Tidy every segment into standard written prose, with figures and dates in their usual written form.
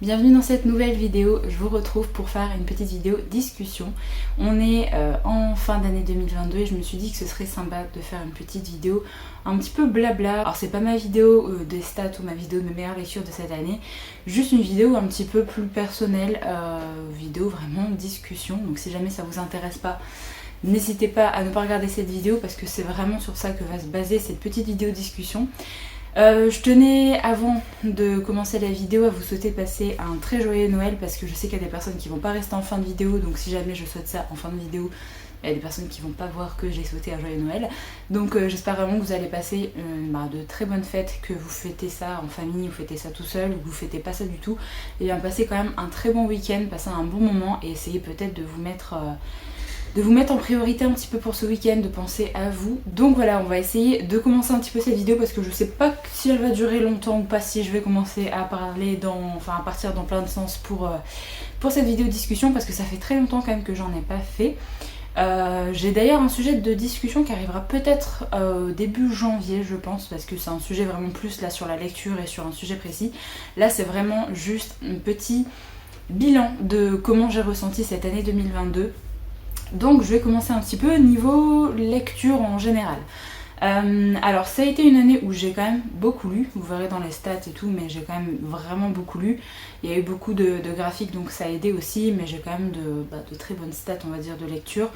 Bienvenue dans cette nouvelle vidéo, je vous retrouve pour faire une petite vidéo discussion. On est en fin d'année 2022 et je me suis dit que ce serait sympa de faire une petite vidéo un petit peu blabla. Alors c'est pas ma vidéo des stats ou ma vidéo de mes meilleures lectures de cette année, juste une vidéo un petit peu plus personnelle, vidéo vraiment discussion. Donc si jamais ça vous intéresse pas, n'hésitez pas à ne pas regarder cette vidéo parce que c'est vraiment sur ça que va se baser cette petite vidéo discussion. Je tenais avant de commencer la vidéo à vous souhaiter passer un très joyeux Noël parce que je sais qu'il y a des personnes qui vont pas rester en fin de vidéo, donc si jamais je souhaite ça en fin de vidéo, il y a des personnes qui vont pas voir que j'ai souhaité un joyeux Noël. Donc j'espère vraiment que vous allez passer de très bonnes fêtes, que vous fêtez ça en famille, vous fêtez ça tout seul ou que vous fêtez pas ça du tout, et bien passer quand même un très bon week-end, passer un bon moment et essayer peut-être de vous mettre en priorité un petit peu pour ce week-end, de penser à vous. Donc voilà, on va essayer de commencer un petit peu cette vidéo parce que je sais pas si elle va durer longtemps ou pas, si je vais commencer à parler à partir dans plein de sens pour cette vidéo discussion parce que ça fait très longtemps quand même que j'en ai pas fait. J'ai d'ailleurs un sujet de discussion qui arrivera peut-être au début janvier je pense, parce que c'est un sujet vraiment plus là sur la lecture et sur un sujet précis. Là c'est vraiment juste un petit bilan de comment j'ai ressenti cette année 2022. Donc je vais commencer un petit peu niveau lecture en général. Alors ça a été une année où j'ai quand même beaucoup lu, vous verrez dans les stats et tout, mais j'ai quand même vraiment beaucoup lu. Il y a eu beaucoup de graphiques donc ça a aidé aussi, mais j'ai quand même de très bonnes stats on va dire de lecture.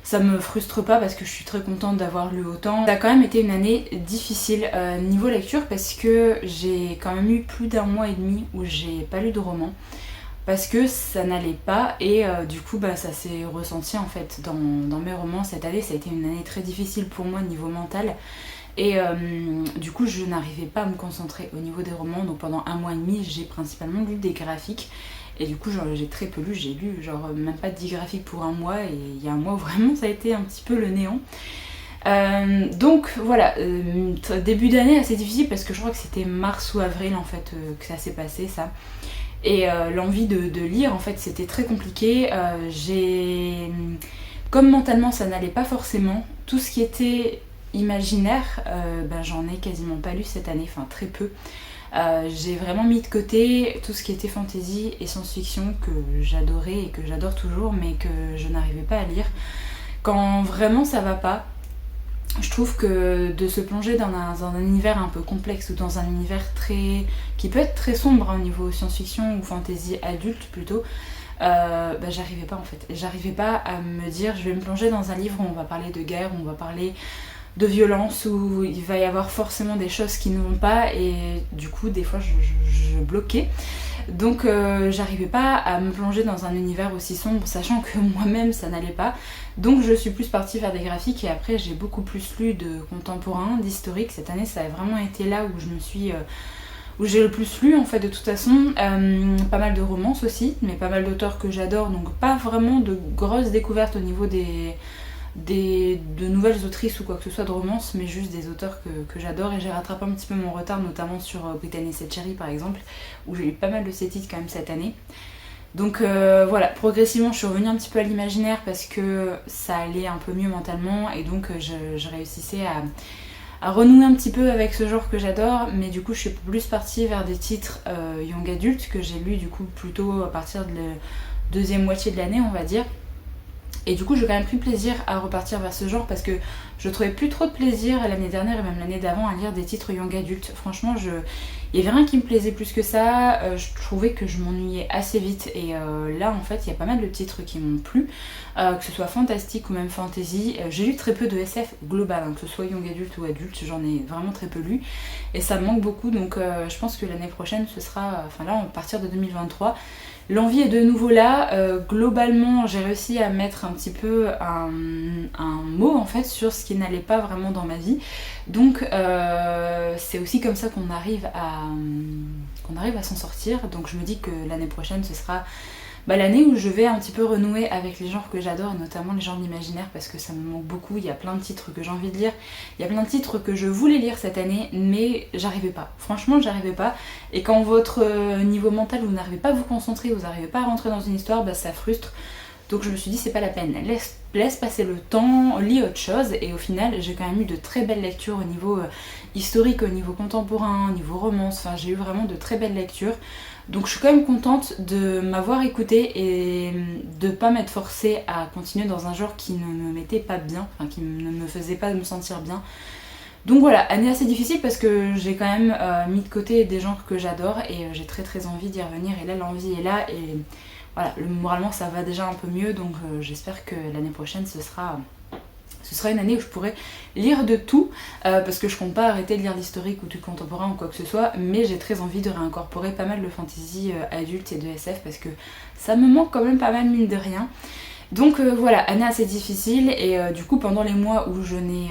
Ça me frustre pas parce que je suis très contente d'avoir lu autant. Ça a quand même été une année difficile niveau lecture parce que j'ai quand même eu plus d'un mois et demi où j'ai pas lu de roman. Parce que ça n'allait pas et du coup ça s'est ressenti en fait dans mes romans. Cette année ça a été une année très difficile pour moi niveau mental et du coup je n'arrivais pas à me concentrer au niveau des romans. Donc pendant un mois et demi j'ai principalement lu des graphiques et du coup j'ai très peu lu, j'ai lu genre même pas 10 graphiques pour un mois et il y a un mois où vraiment ça a été un petit peu le néant. Donc voilà, début d'année assez difficile parce que je crois que c'était mars ou avril en fait que ça s'est passé ça. Et l'envie de lire en fait c'était très compliqué. Comme mentalement ça n'allait pas forcément, tout ce qui était imaginaire, j'en ai quasiment pas lu cette année, enfin très peu. J'ai vraiment mis de côté tout ce qui était fantasy et science-fiction que j'adorais et que j'adore toujours mais que je n'arrivais pas à lire. Quand vraiment ça va pas, je trouve que de se plonger dans un univers un peu complexe ou dans un univers qui peut être très sombre au niveau science-fiction ou fantasy adulte plutôt, j'arrivais pas en fait. J'arrivais pas à me dire je vais me plonger dans un livre où on va parler de guerre, où on va parler de violence, où il va y avoir forcément des choses qui ne vont pas et du coup des fois je bloquais. Donc j'arrivais pas à me plonger dans un univers aussi sombre, sachant que moi-même ça n'allait pas. Donc je suis plus partie vers des graphiques et après j'ai beaucoup plus lu de contemporain, d'historique. Cette année ça a vraiment été là où j'ai le plus lu en fait de toute façon. Pas mal de romances aussi, mais pas mal d'auteurs que j'adore, donc pas vraiment de grosses découvertes au niveau de nouvelles autrices ou quoi que ce soit de romance, mais juste des auteurs que j'adore et j'ai rattrapé un petit peu mon retard notamment sur Brittany Setcheri par exemple, où j'ai eu pas mal de ses titres quand même cette année. Donc voilà, progressivement je suis revenue un petit peu à l'imaginaire parce que ça allait un peu mieux mentalement et donc je réussissais à renouer un petit peu avec ce genre que j'adore, mais du coup je suis plus partie vers des titres young adultes que j'ai lus du coup plutôt à partir de la deuxième moitié de l'année on va dire. Et du coup j'ai quand même pris plaisir à repartir vers ce genre parce que je trouvais plus trop de plaisir l'année dernière et même l'année d'avant à lire des titres young adultes. Franchement il y avait rien qui me plaisait plus que ça, je trouvais que je m'ennuyais assez vite et là en fait il y a pas mal de titres qui m'ont plu, que ce soit fantastique ou même fantasy. J'ai lu très peu de SF global, que ce soit young adulte ou adulte, j'en ai vraiment très peu lu et ça me manque beaucoup. Donc je pense que l'année prochaine ce sera, là à partir de 2023, l'envie est de nouveau là. Globalement j'ai réussi à mettre un petit peu un mot en fait sur ce qui n'allait pas vraiment dans ma vie. Donc c'est aussi comme ça qu'on arrive à s'en sortir. Donc je me dis que l'année prochaine ce sera l'année où je vais un petit peu renouer avec les genres que j'adore et notamment les genres d'imaginaire parce que ça me manque beaucoup. Il y a plein de titres que j'ai envie de lire, il y a plein de titres que je voulais lire cette année mais j'arrivais pas, franchement j'arrivais pas. Et quand votre niveau mental vous n'arrivez pas à vous concentrer, vous n'arrivez pas à rentrer dans une histoire, ça frustre. Donc je me suis dit c'est pas la peine, laisse passer le temps, lis autre chose. Et au final j'ai quand même eu de très belles lectures au niveau historique, au niveau contemporain, au niveau romance, enfin j'ai eu vraiment de très belles lectures. Donc je suis quand même contente de m'avoir écoutée et de pas m'être forcée à continuer dans un genre qui ne me mettait pas bien, enfin qui ne me faisait pas me sentir bien. Donc voilà, année assez difficile parce que j'ai quand même mis de côté des genres que j'adore et j'ai très envie d'y revenir, et là l'envie est là, et voilà, moralement ça va déjà un peu mieux, donc j'espère que l'année prochaine ce sera une année où je pourrai lire de tout, parce que je compte pas arrêter de lire d'historique ou du contemporain ou quoi que ce soit, mais j'ai très envie de réincorporer pas mal de fantasy adulte et de SF parce que ça me manque quand même pas mal, mine de rien. Donc voilà, année assez difficile, et du coup pendant les mois où je n'ai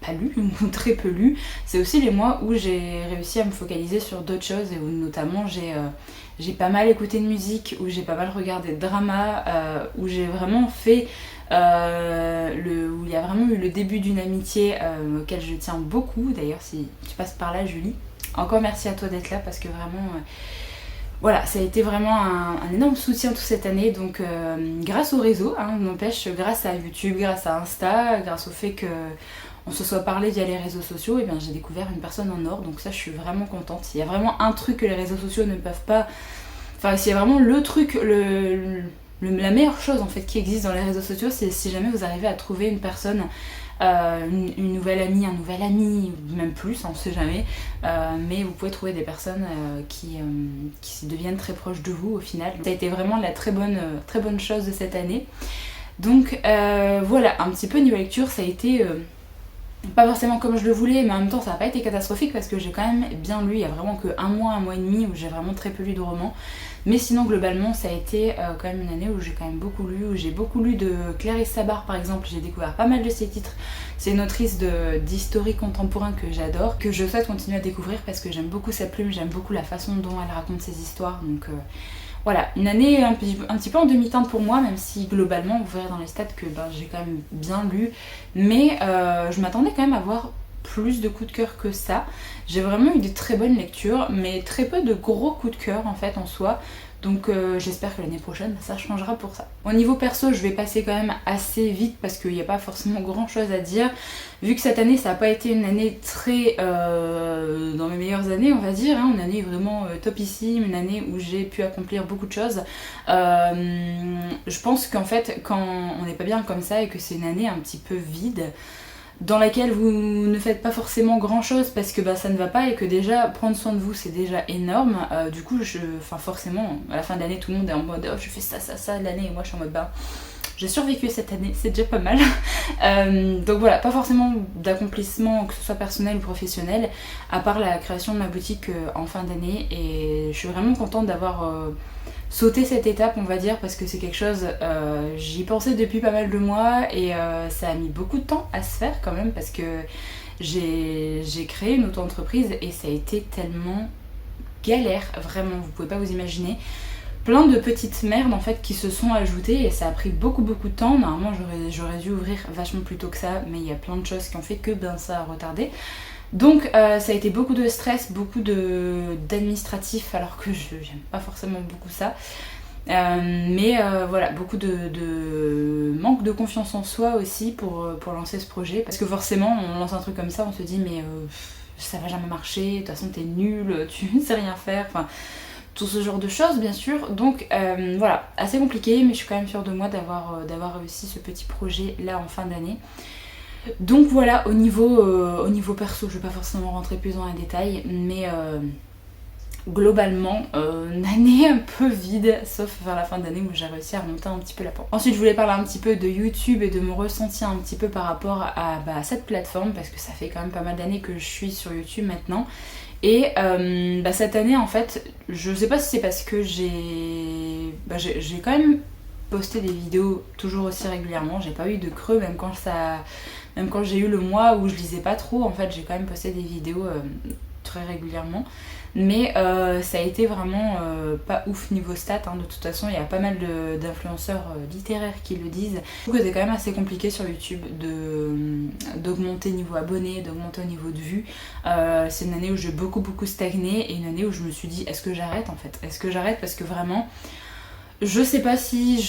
pas lu, ou très peu lu, c'est aussi les mois où j'ai réussi à me focaliser sur d'autres choses, et où notamment j'ai pas mal écouté de musique, où j'ai pas mal regardé de drama, où j'ai vraiment fait où il y a vraiment eu le début d'une amitié auquel je tiens beaucoup. D'ailleurs si tu passes par là Julie, encore merci à toi d'être là, parce que vraiment voilà, ça a été vraiment un énorme soutien toute cette année, donc grâce au réseau, n'empêche, grâce à YouTube, grâce à Insta, grâce au fait qu'on se soit parlé via les réseaux sociaux, et bien j'ai découvert une personne en or, donc ça je suis vraiment contente. Il y a vraiment un truc que les réseaux sociaux ne peuvent pas, enfin s'il y a vraiment le truc, la meilleure chose en fait qui existe dans les réseaux sociaux, c'est si jamais vous arrivez à trouver une personne, une nouvelle amie, un nouvel ami, même plus, on ne sait jamais, mais vous pouvez trouver des personnes qui deviennent très proches de vous au final. Ça a été vraiment la très bonne chose de cette année. Donc voilà, un petit peu niveau lecture, ça a été pas forcément comme je le voulais, mais en même temps ça n'a pas été catastrophique parce que j'ai quand même bien lu. Il y a vraiment que un mois et demi où j'ai vraiment très peu lu de romans. Mais sinon globalement ça a été quand même une année où j'ai quand même beaucoup lu, où j'ai beaucoup lu de Clarisse Sabar par exemple. J'ai découvert pas mal de ses titres. C'est une autrice d'historique contemporain que j'adore, que je souhaite continuer à découvrir parce que j'aime beaucoup sa plume, j'aime beaucoup la façon dont elle raconte ses histoires. Donc voilà, une année un petit peu en demi-teinte pour moi, même si globalement vous verrez dans les stats que j'ai quand même bien lu, mais je m'attendais quand même à avoir plus de coups de cœur que ça. J'ai vraiment eu des très bonnes lectures, mais très peu de gros coups de cœur en fait en soi. Donc j'espère que l'année prochaine ça changera pour ça. Au niveau perso, je vais passer quand même assez vite parce qu'il n'y a pas forcément grand chose à dire. Vu que cette année ça n'a pas été une année très dans mes meilleures années on va dire, une année vraiment topissime, une année où j'ai pu accomplir beaucoup de choses. Je pense qu'en fait quand on n'est pas bien comme ça et que c'est une année un petit peu vide, dans laquelle vous ne faites pas forcément grand chose parce que ça ne va pas, et que déjà prendre soin de vous c'est déjà énorme, du coup forcément à la fin de l'année tout le monde est en mode oh je fais ça de l'année, et moi je suis en mode j'ai survécu cette année, c'est déjà pas mal. Donc voilà, pas forcément d'accomplissement que ce soit personnel ou professionnel, à part la création de ma boutique en fin d'année, et je suis vraiment contente d'avoir sauter cette étape on va dire, parce que c'est quelque chose, j'y pensais depuis pas mal de mois, et ça a mis beaucoup de temps à se faire quand même, parce que j'ai créé une auto-entreprise et ça a été tellement galère, vraiment vous pouvez pas vous imaginer. Plein de petites merdes en fait qui se sont ajoutées, et ça a pris beaucoup de temps. Normalement j'aurais dû ouvrir vachement plus tôt que ça, mais il y a plein de choses qui ont fait que ça a retardé. Donc ça a été beaucoup de stress, beaucoup d'administratif, alors que j'aime pas forcément beaucoup ça. Mais voilà, beaucoup de manque de confiance en soi aussi pour lancer ce projet. Parce que forcément, on lance un truc comme ça, on se dit mais ça va jamais marcher, de toute façon t'es nul, tu ne sais rien faire, enfin tout ce genre de choses bien sûr. Donc voilà, assez compliqué, mais je suis quand même sûre de moi d'avoir réussi ce petit projet là en fin d'année. Donc voilà, au niveau perso, je vais pas forcément rentrer plus dans les détails, mais globalement, une année un peu vide, sauf vers la fin d'année où j'ai réussi à remonter un petit peu la pente. Ensuite, je voulais parler un petit peu de YouTube et de mon ressenti un petit peu par rapport à cette plateforme, parce que ça fait quand même pas mal d'années que je suis sur YouTube maintenant. Et cette année, en fait, je sais pas si c'est parce que j'ai quand même posté des vidéos toujours aussi régulièrement, j'ai pas eu de creux, même quand j'ai eu le mois où je lisais pas trop, en fait j'ai quand même posté des vidéos très régulièrement, mais ça a été vraiment pas ouf niveau stats, de toute façon il y a pas mal d'influenceurs littéraires qui le disent. Je trouve que c'est quand même assez compliqué sur YouTube d'augmenter niveau abonnés, d'augmenter au niveau de vues. C'est une année où j'ai beaucoup stagné, et une année où je me suis dit est-ce que j'arrête en fait, est-ce que j'arrête, parce que vraiment Je sais pas si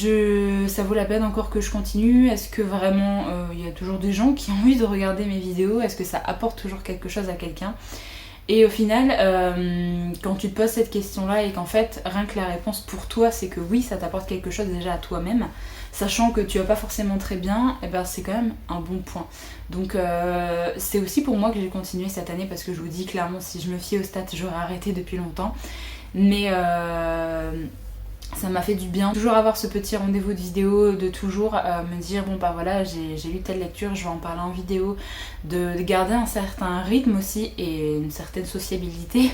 ça vaut la peine encore que je continue. Est-ce que vraiment il y a toujours des gens qui ont envie de regarder mes vidéos? Est-ce que ça apporte toujours quelque chose à quelqu'un? Et au final, quand tu te poses cette question-là et qu'en fait, rien que la réponse pour toi, c'est que oui, ça t'apporte quelque chose déjà à toi-même, sachant que tu vas pas forcément très bien, et ben c'est quand même un bon point. Donc c'est aussi pour moi que j'ai continué cette année, parce que je vous dis clairement, si je me fiais aux stats, j'aurais arrêté depuis longtemps. Mais ça m'a fait du bien. Toujours avoir ce petit rendez-vous de vidéo, de toujours me dire bon bah voilà, j'ai lu telle lecture, je vais en parler en vidéo, de garder un certain rythme aussi et une certaine sociabilité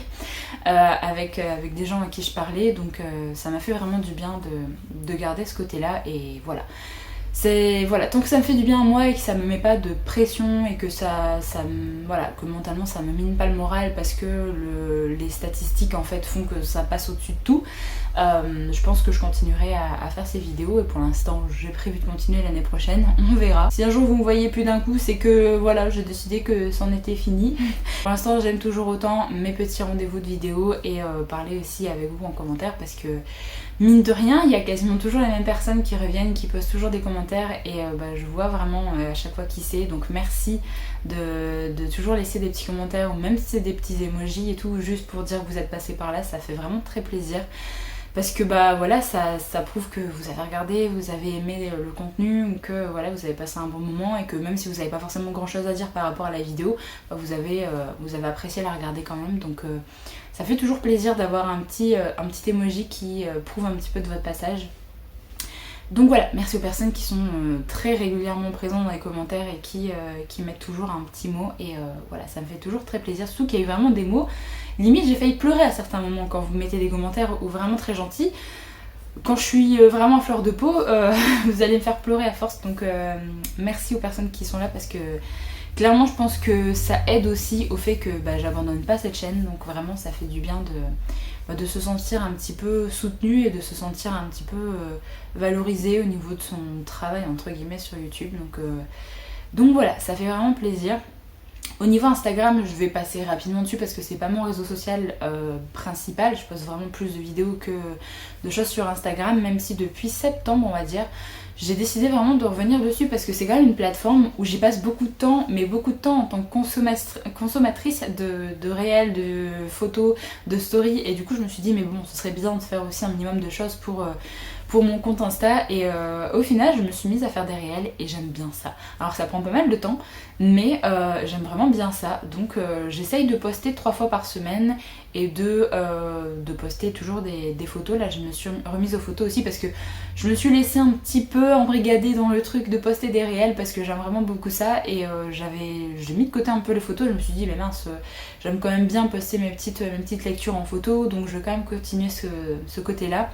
avec des gens à qui je parlais. Donc ça m'a fait vraiment du bien de garder ce côté-là, et voilà. Voilà, tant que ça me fait du bien à moi et que ça me met pas de pression et que voilà, que mentalement ça me mine pas le moral, parce que les statistiques en fait font que ça passe au-dessus de tout, je pense que je continuerai à faire ces vidéos, et pour l'instant j'ai prévu de continuer l'année prochaine, on verra. Si un jour vous me voyez plus d'un coup, c'est que voilà, j'ai décidé que c'en était fini. Pour l'instant j'aime toujours autant mes petits rendez-vous de vidéos et parler aussi avec vous en commentaire, parce que mine de rien, il y a quasiment toujours les mêmes personnes qui reviennent, qui postent toujours des commentaires, et je vois vraiment à chaque fois qui c'est. Donc merci de toujours laisser des petits commentaires, ou même si c'est des petits emojis et tout, juste pour dire que vous êtes passé par là, ça fait vraiment très plaisir. Parce que bah voilà, ça prouve que vous avez regardé, vous avez aimé le contenu, ou que voilà, vous avez passé un bon moment, et que même si vous n'avez pas forcément grand chose à dire par rapport à la vidéo, bah, vous avez apprécié la regarder quand même. Donc ça fait toujours plaisir d'avoir un petit emoji qui prouve un petit peu de votre passage. Donc voilà, merci aux personnes qui sont très régulièrement présentes dans les commentaires et qui mettent toujours un petit mot, et voilà, ça me fait toujours très plaisir, surtout qu'il y a eu vraiment des mots, limite j'ai failli pleurer à certains moments quand vous mettez des commentaires ou vraiment très gentils. Quand je suis vraiment à fleur de peau, vous allez me faire pleurer à force, donc merci aux personnes qui sont là, parce que clairement je pense que ça aide aussi au fait que j'abandonne pas cette chaîne, donc vraiment ça fait du bien de se sentir un petit peu soutenu et de se sentir un petit peu valorisé au niveau de son travail entre guillemets sur YouTube. Donc voilà, ça fait vraiment plaisir. Au niveau Instagram, je vais passer rapidement dessus parce que c'est pas mon réseau social principal. Je poste vraiment plus de vidéos que de choses sur Instagram, même si depuis septembre on va dire, j'ai décidé vraiment de revenir dessus, parce que c'est quand même une plateforme où j'y passe beaucoup de temps, mais beaucoup de temps en tant que consommatrice de réels, de photos, de stories, et du coup je me suis dit mais bon, ce serait bien de faire aussi un minimum de choses pour mon compte Insta, et au final je me suis mise à faire des réels et j'aime bien ça. Alors ça prend pas mal de temps, mais j'aime vraiment bien ça, donc j'essaye de poster 3 fois par semaine et de poster toujours des photos. Là je me suis remise aux photos aussi parce que je me suis laissée un petit peu embrigader dans le truc de poster des réels, parce que j'aime vraiment beaucoup ça, et j'ai mis de côté un peu les photos. Je me suis dit mais mince, j'aime quand même bien poster mes petites lectures en photo, donc je vais quand même continuer ce côté là.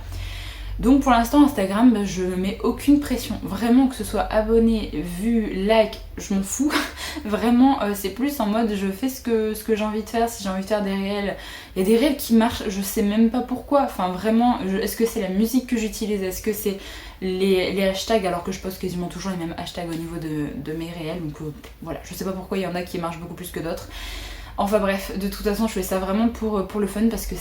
Donc pour l'instant Instagram, je ne mets aucune pression, vraiment, que ce soit abonné, vu, like, je m'en fous. Vraiment c'est plus en mode je fais ce que j'ai envie de faire. Si j'ai envie de faire des réels, il y a des réels qui marchent, je sais même pas pourquoi, enfin vraiment, est-ce que c'est la musique que j'utilise, est-ce que c'est les hashtags, alors que je poste quasiment toujours les mêmes hashtags au niveau de mes réels, donc voilà, je sais pas pourquoi il y en a qui marchent beaucoup plus que d'autres. Enfin bref, de toute façon je fais ça vraiment pour le fun, parce que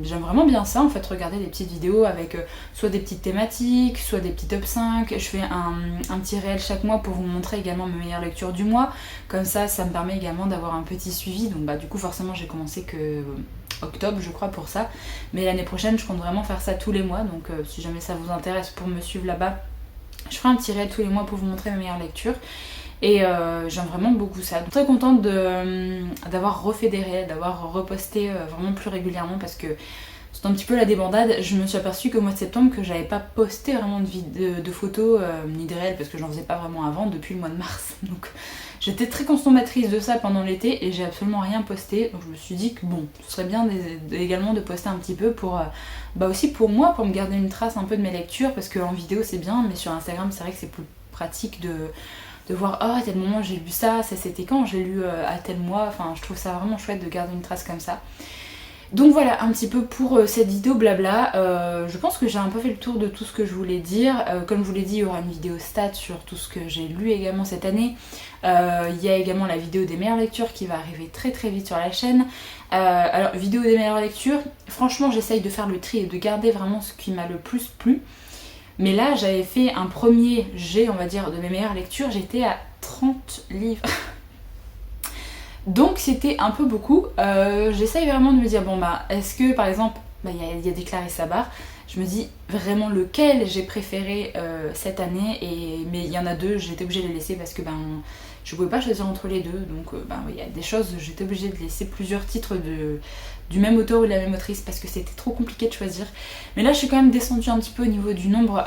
j'aime vraiment bien ça en fait, regarder des petites vidéos avec soit des petites thématiques, soit des petits top 5. Je fais un petit réel chaque mois pour vous montrer également mes meilleures lectures du mois, comme ça me permet également d'avoir un petit suivi. Donc du coup forcément j'ai commencé que octobre je crois pour ça, mais l'année prochaine je compte vraiment faire ça tous les mois, donc si jamais ça vous intéresse pour me suivre là-bas, je ferai un petit réel tous les mois pour vous montrer mes meilleures lectures. Et j'aime vraiment beaucoup ça. Donc très contente d'avoir refait des réels, d'avoir reposté vraiment plus régulièrement, parce que c'est un petit peu la débandade. Je me suis aperçue qu'au mois de septembre que j'avais pas posté vraiment de photos ni de réels, parce que j'en faisais pas vraiment avant depuis le mois de mars. Donc j'étais très consommatrice de ça pendant l'été et j'ai absolument rien posté. Donc je me suis dit que bon, ce serait bien également de poster un petit peu pour aussi pour moi, pour me garder une trace un peu de mes lectures, parce qu'en vidéo c'est bien, mais sur Instagram c'est vrai que c'est plus pratique de voir à tel moment j'ai lu ça c'était quand j'ai lu à tel mois, enfin je trouve ça vraiment chouette de garder une trace comme ça. Donc voilà un petit peu pour cette vidéo blabla. Je pense que j'ai un peu fait le tour de tout ce que je voulais dire. Comme je vous l'ai dit, il y aura une vidéo stat sur tout ce que j'ai lu également cette année. Il y a également la vidéo des meilleures lectures qui va arriver très très vite sur la chaîne. Alors vidéo des meilleures lectures, franchement j'essaye de faire le tri et de garder vraiment ce qui m'a le plus plu. Mais là j'avais fait un premier jet on va dire de mes meilleures lectures, j'étais à 30 livres. Donc c'était un peu beaucoup. J'essaye vraiment de me dire, bon bah, est-ce que par exemple, il y a des Clarissa Bard, je me dis vraiment lequel j'ai préféré cette année, mais il y en a deux, j'étais obligée de les laisser parce que je pouvais pas choisir entre les deux, donc il y a des choses, j'étais obligée de laisser plusieurs titres du même auteur ou de la même autrice parce que c'était trop compliqué de choisir. Mais là je suis quand même descendue un petit peu au niveau du nombre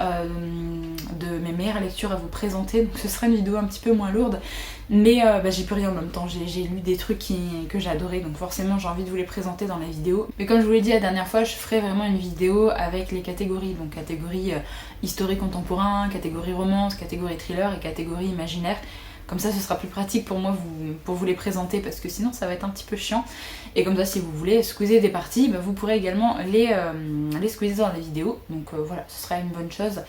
de mes meilleures lectures à vous présenter, donc ce sera une vidéo un petit peu moins lourde. Mais j'ai plus rien en même temps, j'ai lu des trucs que j'ai adoré, donc forcément j'ai envie de vous les présenter dans la vidéo. Mais comme je vous l'ai dit la dernière fois, je ferai vraiment une vidéo avec les catégories, donc catégorie historique contemporain, catégorie romance, catégorie thriller et catégorie imaginaire. Comme ça ce sera plus pratique pour moi pour vous les présenter parce que sinon ça va être un petit peu chiant. Et comme ça si vous voulez squeezer des parties, vous pourrez également les squeezer dans la vidéo. Donc voilà, ce sera une bonne chose.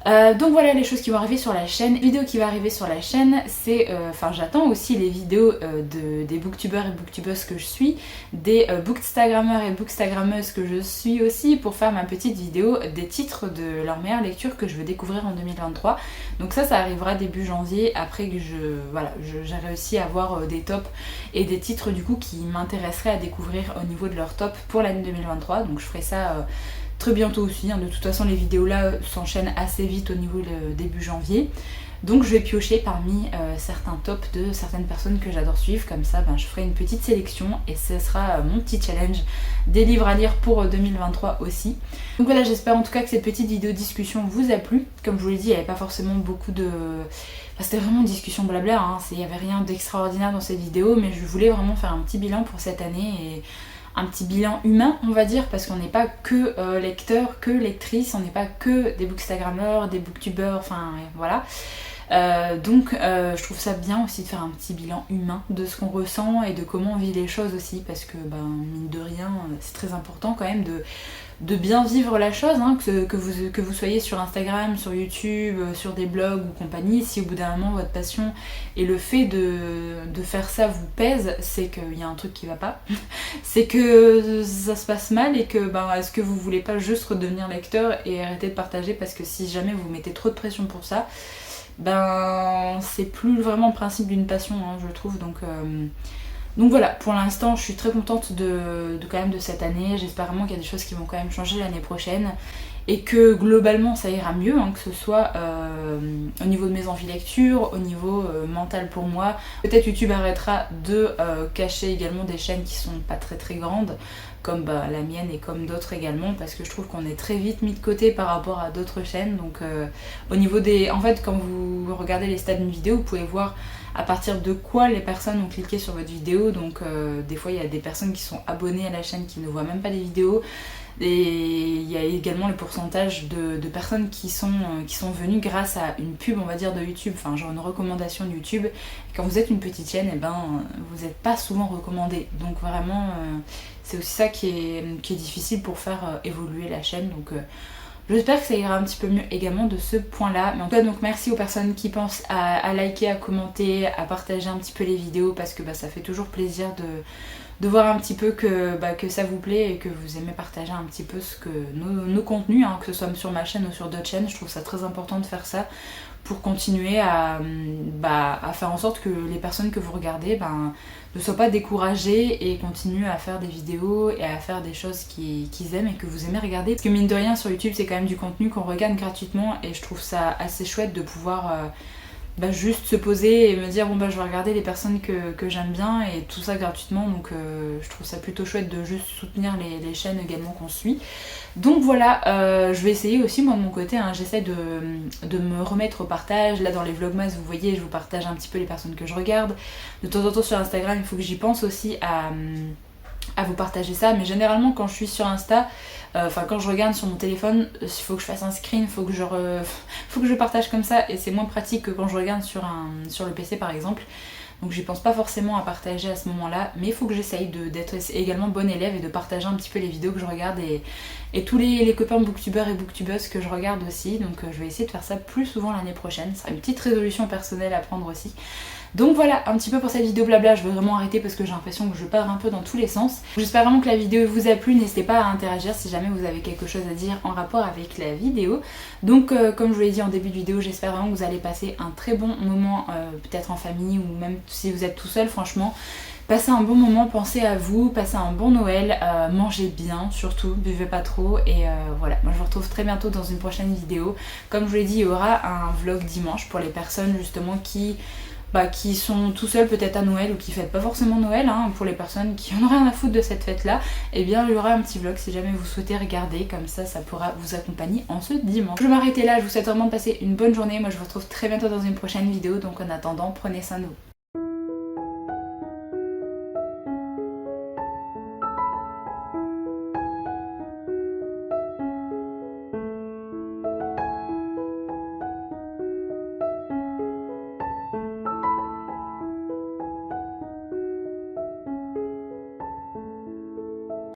Donc voilà les choses qui vont arriver sur la chaîne. Vidéo qui va arriver sur la chaîne, c'est, j'attends aussi les vidéos des booktubeurs et booktubeuses que je suis, des bookstagrammeurs et bookstagrammeuses que je suis aussi, pour faire ma petite vidéo des titres de leurs meilleures lectures que je veux découvrir en 2023. Donc ça arrivera début janvier, après que j'ai réussi à avoir des tops et des titres du coup qui m'intéresseraient à découvrir au niveau de leur top pour l'année 2023. Donc je ferai ça très bientôt aussi, de toute façon les vidéos là s'enchaînent assez vite au niveau de début janvier. Donc je vais piocher parmi certains tops de certaines personnes que j'adore suivre, comme ça je ferai une petite sélection et ce sera mon petit challenge des livres à lire pour 2023 aussi. Donc voilà, j'espère en tout cas que cette petite vidéo discussion vous a plu. Comme je vous l'ai dit, il n'y avait pas forcément beaucoup de... c'était vraiment une discussion blabla, il n'y avait rien d'extraordinaire dans cette vidéo, mais je voulais vraiment faire un petit bilan pour cette année et un petit bilan humain on va dire, parce qu'on n'est pas que lecteur, que lectrice, on n'est pas que des bookstagrammeurs, des booktubeurs, voilà. Donc je trouve ça bien aussi de faire un petit bilan humain de ce qu'on ressent et de comment on vit les choses aussi, parce que mine de rien c'est très important quand même de bien vivre la chose, que vous soyez sur Instagram, sur YouTube, sur des blogs ou compagnie. Si au bout d'un moment votre passion et le fait de faire ça vous pèse, c'est qu'il y a un truc qui va pas, c'est que ça se passe mal et que est-ce que vous voulez pas juste redevenir lecteur et arrêter de partager, parce que si jamais vous mettez trop de pression pour ça, c'est plus vraiment le principe d'une passion, je trouve. Donc voilà, pour l'instant je suis très contente quand même de cette année. J'espère vraiment qu'il y a des choses qui vont quand même changer l'année prochaine et que globalement ça ira mieux, que ce soit au niveau de mes envies lecture, au niveau mental pour moi. Peut-être YouTube arrêtera de cacher également des chaînes qui sont pas très très grandes, comme la mienne et comme d'autres également, parce que je trouve qu'on est très vite mis de côté par rapport à d'autres chaînes. Donc au niveau des... En fait, quand vous regardez les stats d'une vidéo, vous pouvez voir à partir de quoi les personnes ont cliqué sur votre vidéo. Donc des fois il y a des personnes qui sont abonnées à la chaîne qui ne voient même pas les vidéos. Et il y a également le pourcentage de personnes qui sont venues grâce à une pub on va dire de YouTube, genre une recommandation de YouTube. Et quand vous êtes une petite chaîne, vous n'êtes pas souvent recommandé. Donc vraiment c'est aussi ça qui est difficile pour faire évoluer la chaîne. Donc j'espère que ça ira un petit peu mieux également de ce point là. Mais en tout cas, donc merci aux personnes qui pensent à liker, à commenter, à partager un petit peu les vidéos, parce que ça fait toujours plaisir de voir un petit peu que ça vous plaît et que vous aimez partager un petit peu nos contenus, que ce soit sur ma chaîne ou sur d'autres chaînes. Je trouve ça très important de faire ça pour continuer à faire en sorte que les personnes que vous regardez ne soient pas découragées et continuent à faire des vidéos et à faire des choses qu'ils aiment et que vous aimez regarder. Parce que mine de rien sur YouTube c'est quand même du contenu qu'on regarde gratuitement et je trouve ça assez chouette de pouvoir juste se poser et me dire je vais regarder les personnes que j'aime bien et tout ça gratuitement. Donc je trouve ça plutôt chouette de juste soutenir les chaînes également qu'on suit. Donc voilà, je vais essayer aussi moi de mon côté, j'essaie de me remettre au partage. Là dans les vlogmas vous voyez je vous partage un petit peu les personnes que je regarde. De temps en temps sur Instagram il faut que j'y pense aussi à vous partager ça, mais généralement quand je suis sur Insta, quand je regarde sur mon téléphone, il faut que je fasse un screen, faut que je partage comme ça et c'est moins pratique que quand je regarde sur le PC par exemple. donc j'y pense pas forcément à partager à ce moment-là, mais il faut que j'essaye d'être également bonne élève et de partager un petit peu les vidéos que je regarde et tous les copains booktubeurs et booktubeuses que je regarde aussi, donc je vais essayer de faire ça plus souvent l'année prochaine. Ce sera une petite résolution personnelle à prendre aussi. Donc voilà, un petit peu pour cette vidéo blabla, je vais vraiment arrêter parce que j'ai l'impression que je pars un peu dans tous les sens. J'espère vraiment que la vidéo vous a plu, n'hésitez pas à interagir si jamais vous avez quelque chose à dire en rapport avec la vidéo. Donc comme je vous l'ai dit en début de vidéo, j'espère vraiment que vous allez passer un très bon moment, peut-être en famille ou même si vous êtes tout seul, franchement. Passez un bon moment, pensez à vous, passez un bon Noël, mangez bien surtout, buvez pas trop et voilà. Moi je vous retrouve très bientôt dans une prochaine vidéo. Comme je vous l'ai dit, il y aura un vlog dimanche pour les personnes justement qui sont tout seuls peut-être à Noël ou qui fêtent pas forcément Noël, hein, pour les personnes qui en ont rien à foutre de cette fête là, et bien il y aura un petit vlog si jamais vous souhaitez regarder, comme ça pourra vous accompagner en ce dimanche. Je vais m'arrêter là, je vous souhaite vraiment de passer une bonne journée, moi je vous retrouve très bientôt dans une prochaine vidéo, donc en attendant prenez soin de vous.